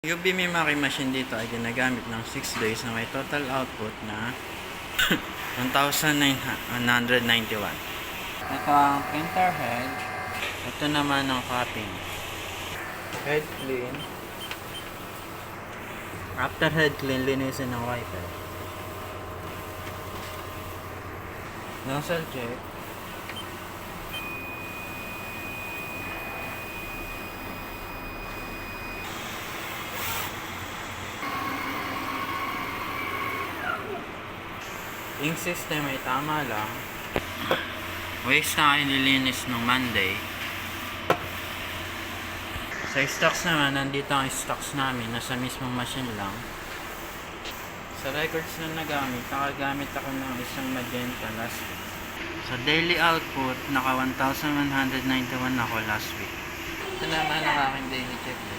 UV memory machine dito ay ginagamit ng 6 days na may total output na 1,991. Ito ang printer head. Ito naman ang copying. Head clean. After head clean, linisin ng wiper. Nozzle check. Ink system ay tama lang. Waste na kayo nilinis nung Monday. Sa stocks naman, nandito ang stocks namin. Nasa mismong machine lang. Sa records na nagamit, nakagamit ako ng isang magenta last week. Sa daily output, naka 1,191 ako last week. Ito naman ang aking daily checklist.